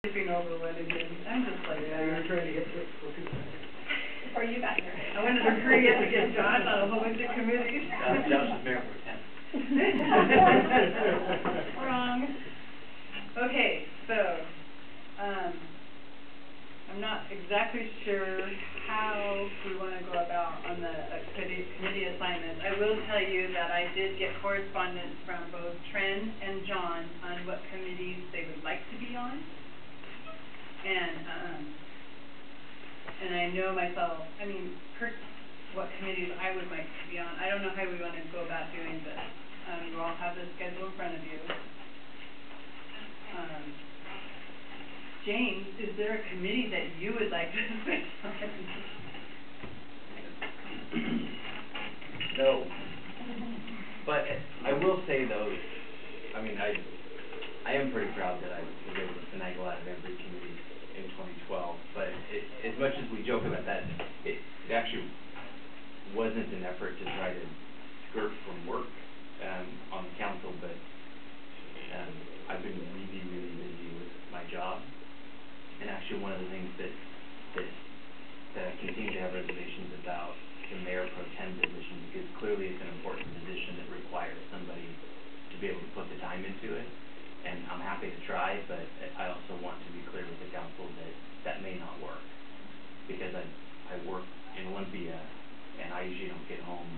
Skipping over one again. I'm just like, Yeah, you were trying to get to it for 2 seconds. Before you got here. I wanted to hurry up and get John on a whole bunch of committees. That was Mayor Pro Tem. Wrong. Okay, so, I'm not exactly sure how we wanna go about on the committee assignments. I will tell you that I did get correspondence from both Trent and John on what committees they would like to be on. And I know myself, what committees I would like to be on. I don't know how we wanna go about doing this. You all have the schedule in front of you. James, is there a committee that you would like to sit on? No. But I will say though, I am pretty proud that I was able to finagle out of every committee in 2012, but as much as we joke about that, it actually wasn't an effort to try to skirt from work on the council, but I've been really, really busy with my job. And actually one of the things that I continue to have reservations about the Mayor Pro Tem position, because clearly it's an important position that requires somebody to be able to put the time into it. And I'm happy to try, but I also want to be clear with the council that that may not work. Because I work in Olympia, and I usually don't get home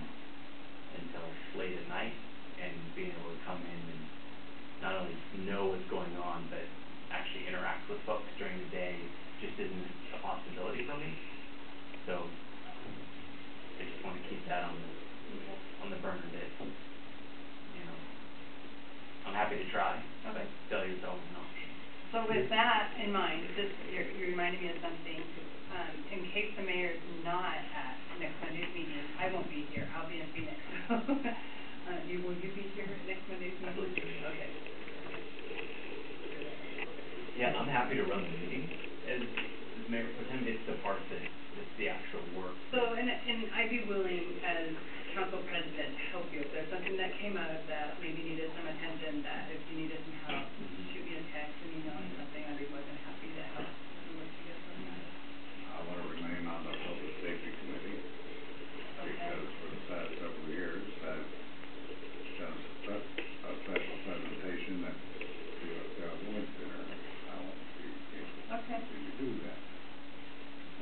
until late at night, and being able to come in and not only know what's going on, but actually interact with folks during the day just isn't a possibility for me. So I just want to keep that on the burner that, I'm happy to try, but failure is always an option. So with that in mind, you reminded me of something. In case the mayor's not at next Monday's meeting, I won't be here. I'll be in Phoenix. Will you be here at next Monday's meeting? I believe so. Okay. Yeah, I'm happy to run the meeting as Mayor Pro Tem. It's the part that's the actual work. So, and I'd be willing as council president to help you. If there's something that came out of that, maybe needed some attention, that if you needed some help, shoot me a text, an email or something, I'd be more than happy to help and work together on that. I want to remain on the Public Safety Committee because for the past several years, I've done a special presentation at the lunch dinner. I want to see if we can continue to do that.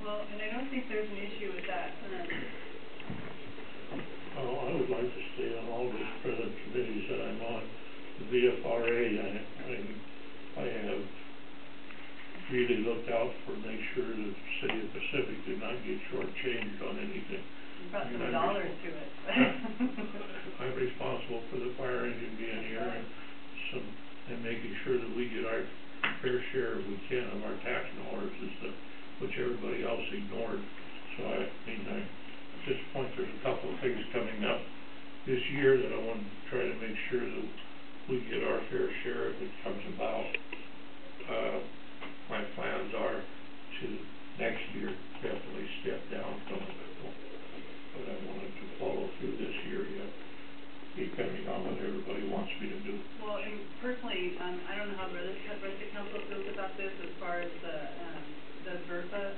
Well, and I don't think there's an issue with that. I would like to stay on all those present committees that I'm on. The VFRA, I have really looked out for, make sure the city of Pacific did not get shortchanged on anything. You brought some dollars to it. I'm responsible for the fire engine being here and making sure that we get our fair share, if we can, of our tax dollars, which everybody else ignored. So at this point, there's a couple of things coming up this year that I want to try to make sure that we get our fair share if it comes about. My plans are to next year definitely step down from it, but I wanted to follow through this year yet, depending on what everybody wants me to do. Well, and personally, I don't know how the rest of the council feels about this as far as the VERPA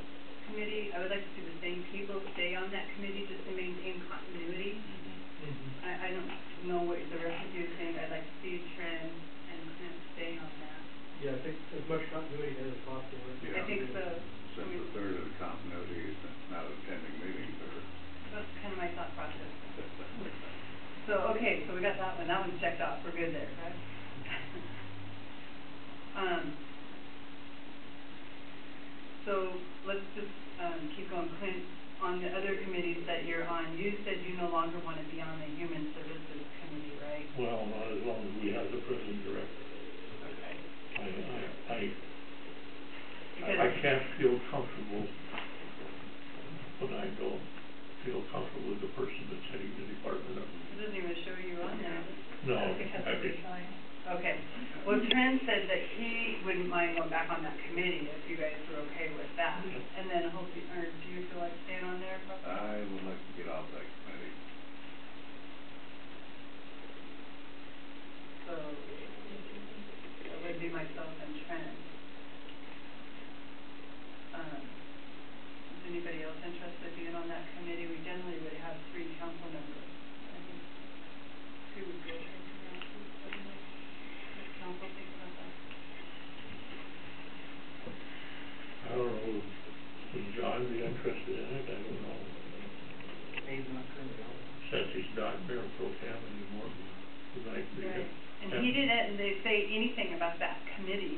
committee. I would like to see the same people stay on that committee just to maintain continuity. I don't know what the rest of you think. I'd like to see Trent and Clint stay on that. Yeah, I think as much continuity as possible. I think so. Since a third of the continuity is not attending meetings, That's kind of my thought process. So, okay, so we got that one. That one's checked off. We're good there, right? So let's just keep going. Clint, on the other committees that you're on, you said you no longer want to be on the Human Services Committee, right? Well, not as long as we have the prison director. Okay. I can't feel comfortable when I don't feel comfortable with the person that's heading the department up. It doesn't even show you on there. No, Okay. Well, Trent said that he wouldn't mind going back on that committee if you guys were okay with that. And then do you feel like staying on there? I would like to get off that committee. So that would be myself and Trent. John be interested in it? I don't know. He's not currently on. Since he's not mayor pro tem anymore, he might be. Right, and he didn't, they say anything about that committee.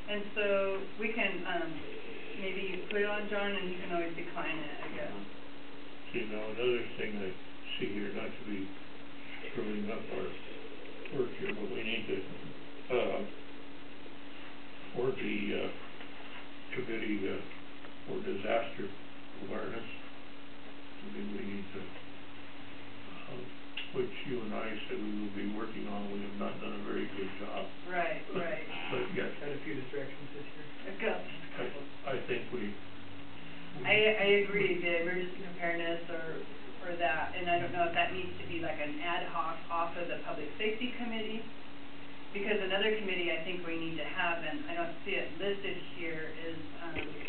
And so we can, maybe put it on John and he can always decline it, I guess. See, now another thing I see here, not to be screwing up our work here, but we need to, for the, committee, for disaster awareness, I mean, we need to, which you and I said we will be working on, we have not done a very good job. Right, right. But yes, Had a few distractions this year. Go. I think we. I agree, the emergency preparedness or that, and I don't know if that needs to be like an ad hoc off of the public safety committee. Because another committee I think we need to have, and I don't see it listed here, is,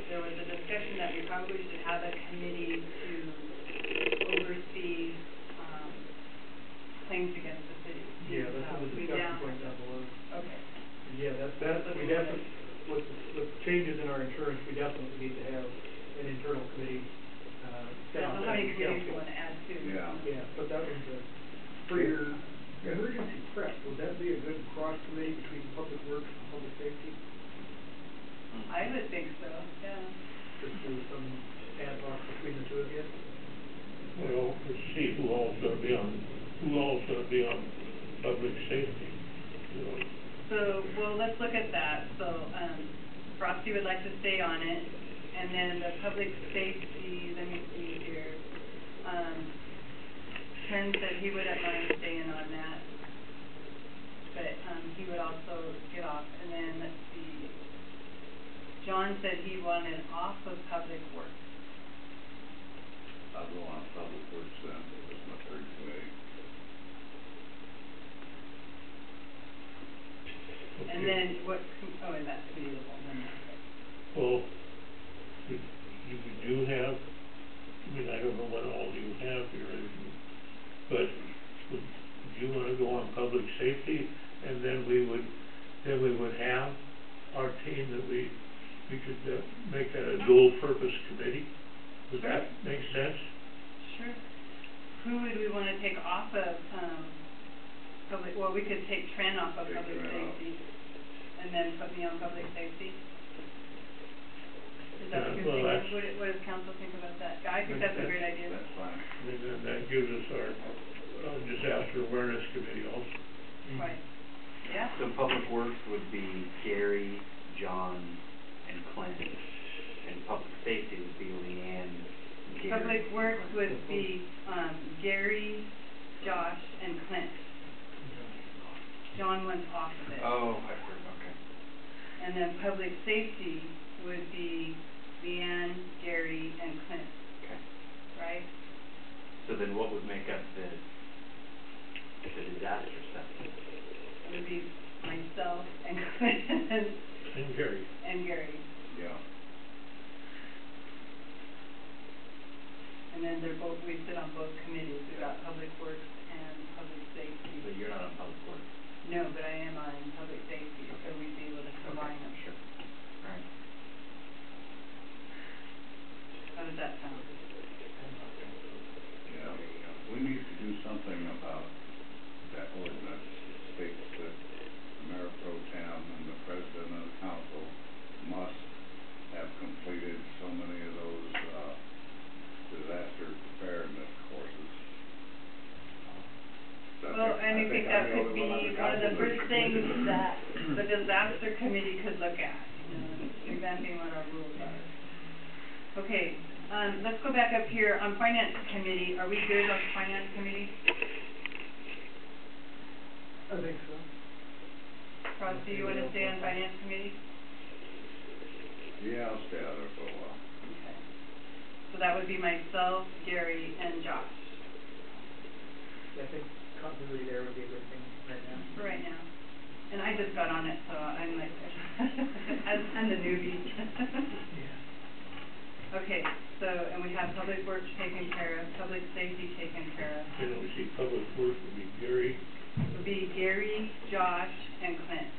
there was a discussion that we probably should have a committee to oversee, claims against the city. Yeah, that's in the We discussion down- point down below. Okay, Yeah, we definitely, with changes in our insurance, we definitely need to have an internal committee, I set don't up know how by many the committees we council. want to add to. Yeah. Yeah, but that was for your emergency prep, would that be a good cross committee between public works and public safety? I would think so, yeah. Just do some ad hoc between the two of you? Well, let's see who all's gonna be on public safety, you know. So, well, let's look at that. So, Frosty would like to stay on it, and then the public safety, let me see here. Ken said he wouldn't mind staying on that, but, he would also get off. And then, let's see, John said he wanted off of public works. I'll go on public works then, as my third committee. And Okay. then what, and that's committee of the whole, then, Well, we do have, I mean, I don't know what all you have here, but would you wanna go on public safety? And then we would have our team that we could, make that a dual purpose committee? Would that make sense? Sure. Who would we wanna take off of, public, well, we could take Tran off of Take public Tran off. safety, and then put me on public safety? Is that what Yeah, you're well, thinking? What does council think about that? I think that's a great idea. That's fine. And then that gives us our, disaster awareness committee also. Right, yeah, So public works would be Gary, John, and Clint, and public safety would be Leanne, Gary. public works would be, Gary, Josh, and Clint. John went off of it. Oh, I heard, okay. And then public safety would be Leanne, Gary, and Clint, Okay. right? So then what would make up the disaster stuff? It would be myself and Clint And Gary. and Gary. Yeah. And then we sit on both committees. We've got public works and public safety. But you're not on public works. No, but I am on public safety, so we'd be able to combine them. Sure. All right. How does that sound? Yeah, we need to do something about that ordinance that states that the mayor pro tem and the president of the council must have completed so many of those, disaster preparedness courses. Well, and I think that could be one of the first things that the disaster committee could look at, you know, revamping what our rules are. Okay, let's go back up here on finance committee. Are we good on finance committee? I think so. Frosty, you wanna stay on finance committee? Yeah, I'll stay out there for a while. Okay. So that would be myself, Gary, and Josh, Yeah, I think continuity there would be a good thing right now. for right now. And I just got on it, so I'm like, I'm the newbie. Yeah. Okay, so, and we have public works taken care of, public safety taken care of. And we see public works would be Gary. It would be Gary, Josh, and Clint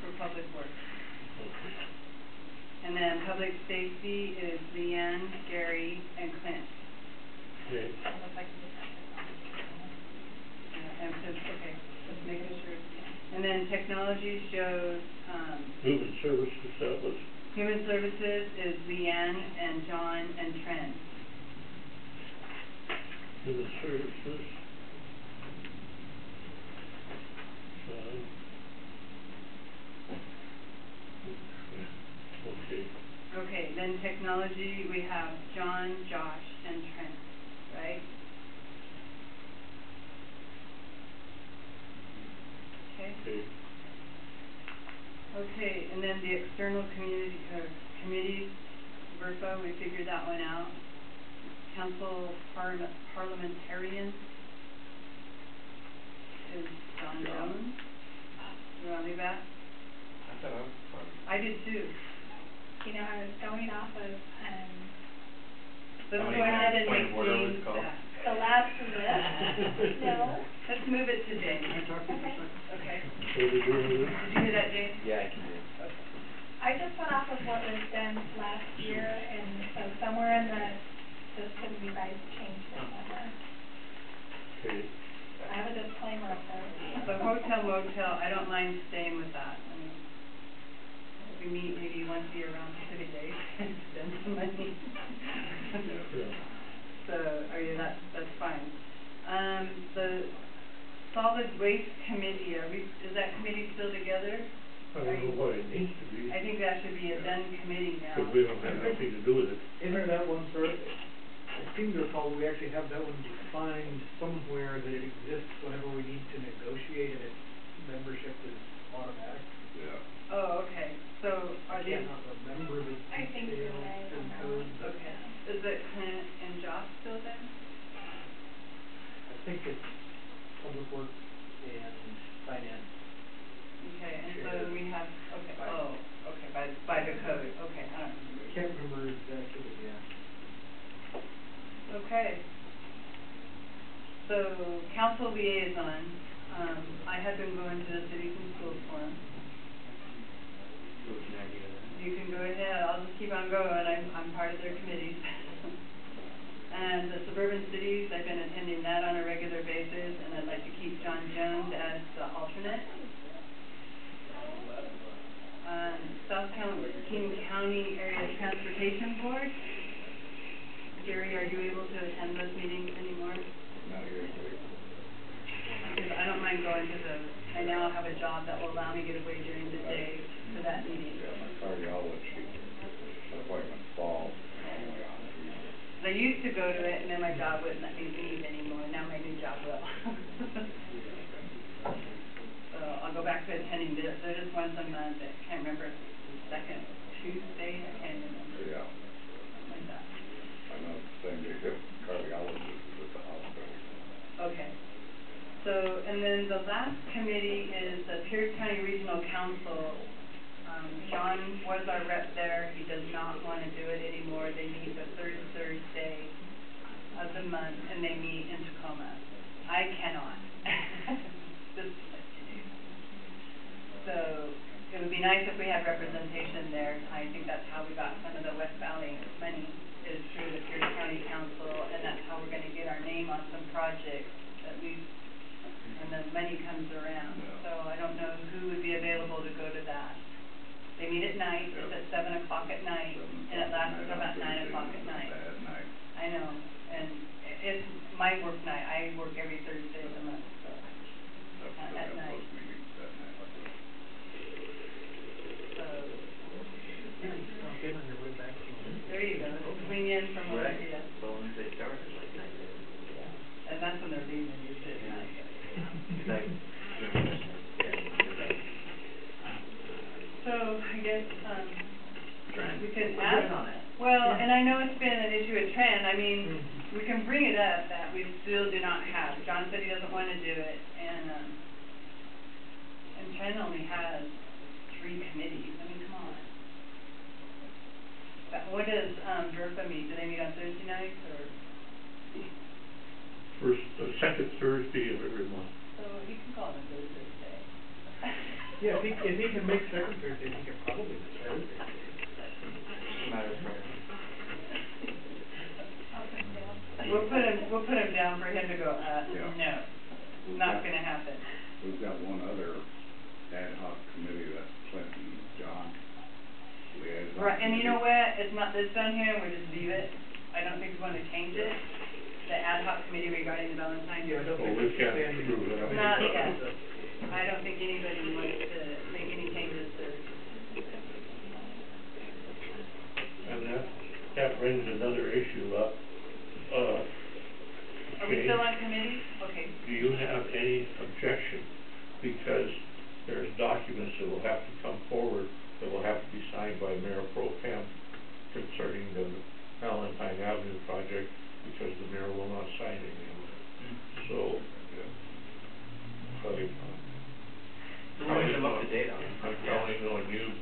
for public works. Okay. And then public safety is Leanne, Gary, and Clint. Okay, Unless I can get that technology. And okay, just making sure. And then technology shows, human services, that was, human services is Leanne and John and Trent. human services. John. Okay, Okay, then technology, we have John, Josh, and Trent, right? Okay. okay, Okay, and then the external committees, VERPA, we figured that one out. Council parliamentarian is John Jones. You wanna leave that? I thought I was part of it. I did too. You know, I was going off of, Let's How go many ahead and point make of order was James called? that. the last list, no, Let's move it to James. Can I talk to you for a second? Okay. what are we doing with it? Did you hear that, James? Yeah, I can do it. Okay. I just went off of what was done last year, and so somewhere in the system, you guys changed the number. Okay, I have a disclaimer up there. So hotel motel, I don't mind staying with that. I mean, we meet maybe once a year around Pacific Day and spend some money. yeah, So, I mean, that's fine. The solid waste committee, is that committee still together? I don't know what it needs to be, I think that should be a done committee now. because we don't have anything to do with it. Isn't that one, sir, I seem to recall we actually have that one defined somewhere that it exists whenever we need to negotiate and its membership is automatic. Yeah. Oh, okay, so I are these, cannot remember the I think you're details right in on that code, one. but okay, is it Clint and Josh still there? I think it's public works and finance. Okay, and so Sure. we have, okay, Fine. oh, okay, by the code, okay, I don't remember. Can't remember exactly, but yeah. Okay. So, council liaison, I have been going to the cities and schools forum. So can I do that? You can go ahead, I'll just keep on going, I'm part of their committees. And the suburban cities, I've been attending that on a regular basis, and I'd like to keep John Jones as the alternate. South King County Area Transportation Board. Gary, are you able to attend those meetings anymore? Not usually. Because I don't mind going to those. I now have a job that will allow me to get away during the day for that meeting. Yeah, my cardiology appointment falls, I'm only on Tuesday. I used to go to it, and then my job wouldn't let me leave anymore, now my new job will. So I'll go back to attending, they're just once a month, I can't remember if it's the second Tuesday, I can't remember. Yeah, Something like that. I know the same cardiologist is at the hospital. Okay. So, and then the last committee is the Pierce County Regional Council. John was our rep there, he does not want to do it anymore, they meet the third Thursday of the month, and they meet in Tacoma. I cannot, just to let you know. So, it would be nice if we had representation there, I think that's how we got some of the West Valley money, is through the Pierce County Council, and that's how we're gonna get our name on some projects, at least when the money comes around. So I don't know who would be available to go to that. They meet at night, it's at 7 o'clock at night, and it lasts until about 9 o'clock at night. Bad night. I know, and it's my work night, I work every Thursday of the month, so, I've still at got night. those meetings that night. So, You can stop in on your way back from. there you go, swing in from Right, Olympia. as long as they start at like 9:30. Yeah, and that's when they're leaving, usually at Yeah. 9:30. Cause I, So, I guess, we can We're ask. good on it. Well, and I know it's been an issue with Trent, I mean, we can bring it up that we still do not have, John said he doesn't wanna do it, and Trent only has 3 committees, I mean, come on. But when does, VERPA meet, do they meet on Thursday nights, or, Second Thursday of every month. so he can call it a third Thursday. Yeah, if he can make second Thursday, he can probably make Thursday. put him down for him to go, Yeah. no, We've not got- gonna happen. We've got one other ad hoc committee, that's Clinton John liaison. Right, and you know committee. what, it's not this done here, we just leave it, I don't think we wanna change it, the ad hoc committee regarding the Valentine's. Yeah, I don't Well, think we it's can't standing. approve that. Not yet. I don't think anybody wants to make any changes to, And that brings another issue up, are we still on committee? Okay. do you have any objection, because there's documents that will have to come forward that will have to be signed by Mayor Pro Tem concerning the Valentine Avenue project, because the mayor will not sign any of it. So, Bring them up to date on it. I'm counting on you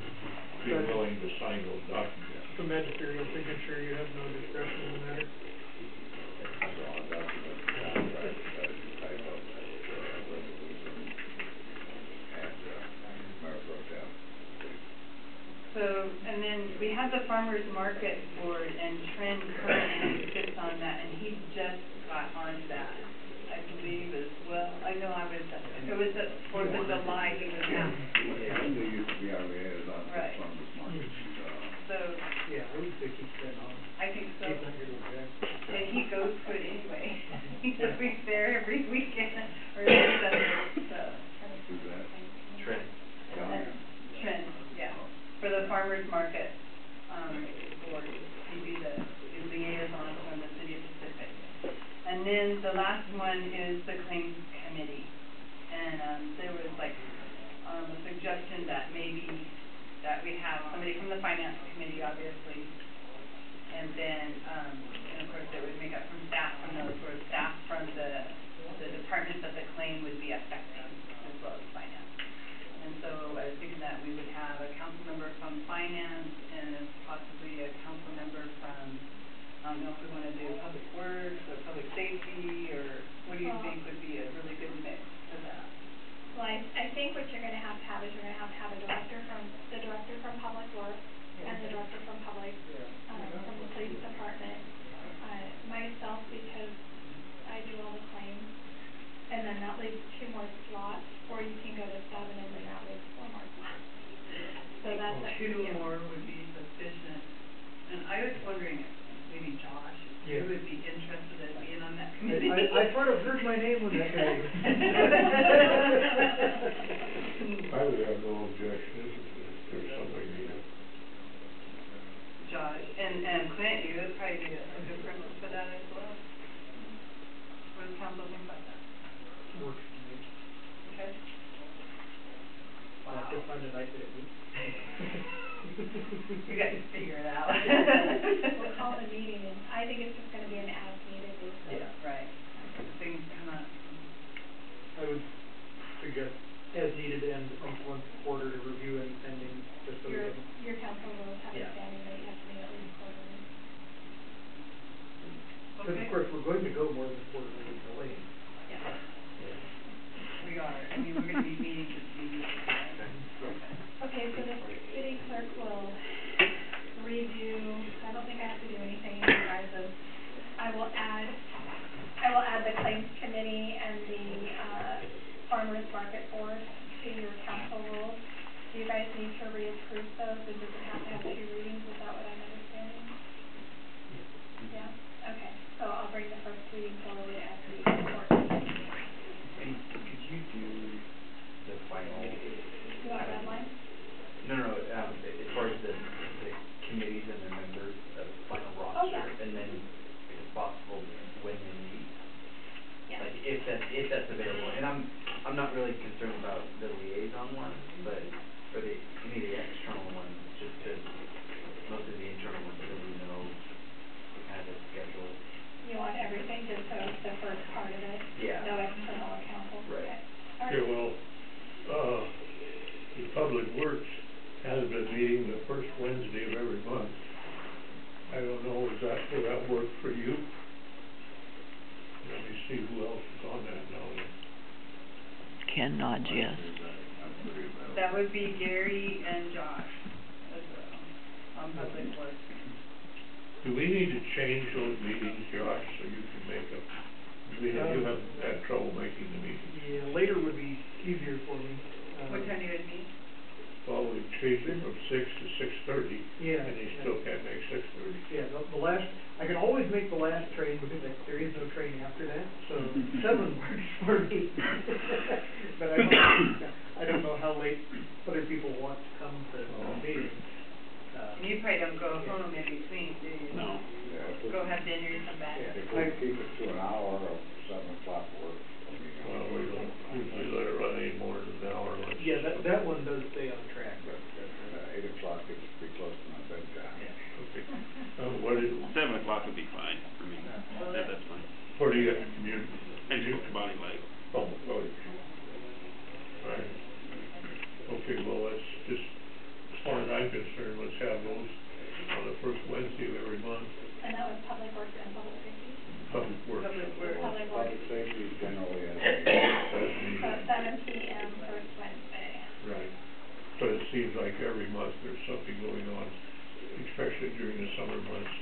being willing to sign those documents. It's a magisterial signature, you have no discretion in the matter. So on document contract, that you type up that, resolution and, Mayor Pro Tem. So, and then we have the farmer's market board, and Trent currently sits on that, and he just got on that, I believe as well. I know it was the Fourth of July he was at. Linda used to be our liaison for Right. farmers market, So, Yeah, I would say keep that on. I think so. He's not here to object. And he goes to it anyway. He's there every weekend, or every Sunday, so. who's that? Trent. John? Trent, yeah, for the farmer's market, board, he'd be the liaison from the city of Pacific. And then the last one is the claims committee, and, there was like, a suggestion that maybe, that we have somebody from the finance committee, obviously, and then, and of course, it would make up from staff, from those sort of staff from the departments that the claim would be affecting, as well as finance. And so I was thinking that we would have a council member from finance and possibly a council member from, I don't know if we wanna do public works or public safety, or what do you think would be a really good mix for that? Well, I think what you're gonna have is you're gonna have a director from Public Works and the director from public, from the police department, myself, because I do all the claims, and then that leaves 2 more slots, or you can go to 7, and then that leaves 4 more slots. So that's up to you. 2 more would be sufficient, and I was wondering if maybe Josh, Yeah. who would be interested in being on that committee. I sort of heard my name when that committee was. I would have no objection if there's somebody needed. Josh, and Clint, you would probably be a good person for that as well. What does council think about that? Works for me. Okay. I'll have to find a night that it meets. You guys figure it out. We'll call the meeting, and I think it's just gonna be an as-needed basis. Yeah, right. Things come up. I would suggest as needed and at least once a quarter to review any pending, just so we can. Your council rules have a Yeah. standing that you have to meet at least quarterly. Because Okay. of course, we're going to go more than quarterly with the lane. Yeah. We are, I mean, we're gonna be meeting this week. Okay. Okay, so the city clerk will review, I don't think I have to do anything in regards of, I will add the claims committee and the, farmers market board to your council rules. Do you guys need to reapprove those, or does it have to have 2 readings, is that what I'm understanding? Yeah, okay, so I'll bring the first reading forward as we report. And could you do the final? You want red line? No, as far as the committees and their members, final roster, Oh, yeah. and then, if it's possible, when they meet. Yeah. Like, if that's available, and I'm not really concerned about the liaison ones, but for any of the external ones, just because most of the internal ones, so we know the kind of the schedule. You want everything, just so it's the first part of it? Yeah. No external accountants? Right. Okay. All right. Okay, well, the Public Works has been meeting the first Wednesday of every month. I don't know, will that work for you? Let me see who else is on that now then. Ken nods yes. I'm pretty available. That would be Gary and Josh as well, on public works. Do we need to change those meetings, Josh, so you can make a from 6 to 6:30. Yeah. And they still can't make 6:30. Yeah, the last, I can always make the last train because there is no train after that, so 7 works for me. But I don't know how late other people want to come to the meeting. And you probably don't go home in between, do you? No. Yeah, if we, Go have dinner and come back? Yeah. if we keep it to an hour of 7 o'clock work for me. Well, we don't usually let it run any more than an hour lunch. Yeah, that one does stay on track. But at 8 o'clock, it's pretty close to my bedtime. Okay. What is, 7 o'clock would be fine for me. That's fine. where do you get commute? I just go to Body Light. Oh, oh. Alright. Okay, well, let's just, as far as I'm concerned, let's have those on the first Wednesday of every month. And that was Public Works and Public Safety? Public Works. Public Works. Public Public Works. safety generally has So 7 PM first Wednesday. Right. But it seems like every month there's something going on, especially during the summer months.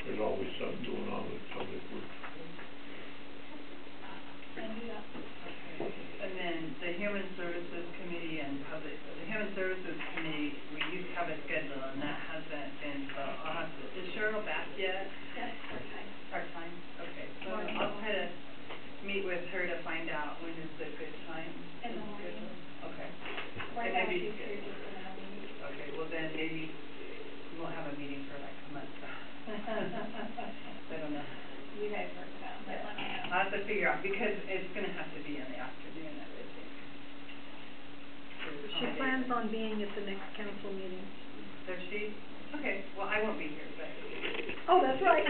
There's always something going on with Public Works. And do that. And then the Human Services Committee and the Human Services Committee, we used to have a schedule and that hasn't been, so I'll have to, is Cheryl back yet? Yes, part-time. Part-time? Okay, so Morning. I'll try to meet with her to find out when is a good time. In the morning. Okay. Right And now, maybe- she's here just in the morning. Okay, well then maybe we won't have a meeting for like a month. I don't know. You guys work it out, but let me know. I'll have to figure out, because it's gonna have to be in the afternoon, I would think. She plans on being at the next council meeting. Does she? Okay, well, I won't be here, but. Oh, that's right.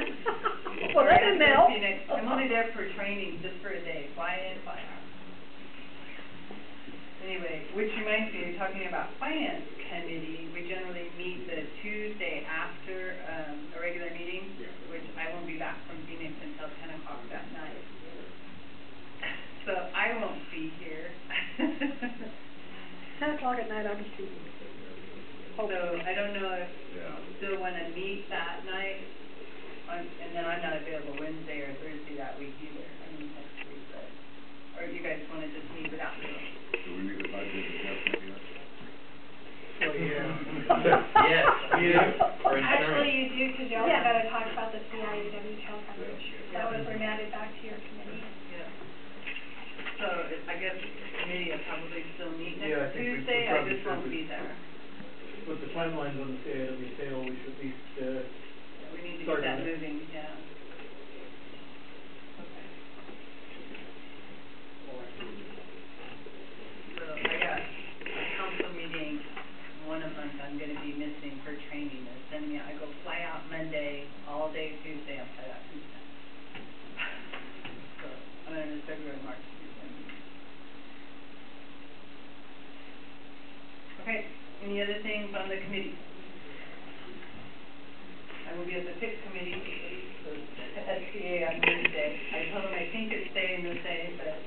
Well, that didn't help. I'm only there for training, just for a day, fly in, fly out. Anyway, which reminds me, you're talking about finance committee, we generally meet the Tuesday after, a regular meeting, which I won't be back from Phoenix until 10 o'clock that night. So I won't be here. 10 o'clock at night, I'll be sleeping. So I don't know if Yeah. you still wanna meet that night, and then I'm not available Wednesday or Thursday that week either, I mean, next week, but, or you guys wanna just meet without me? Do we need a budget adjustment yet? Oh, yeah. Yes, Yeah. for insurance. Actually, you do, because you also Yeah. gotta talk about the CIAW tail coverage. That was remanded back to your committee. Yeah. So, I guess the committee will probably still meet Yeah, I next think we Tuesday, I probably just won't should. be there. With the timelines on the CIW sale, we should at least, Yeah, we need to get Start that on it. moving, yeah. Okay. So, I got a council meeting, one a month I'm gonna be missing for training, they're sending me, I go fly out Monday, all day Tuesday, I'm fly out Tuesday. So, I'm gonna miss February, March, Tuesday. Okay, any other things on the committee? I will be at the PIC committee, the SCA on Wednesday. I told them I think it's staying the same, but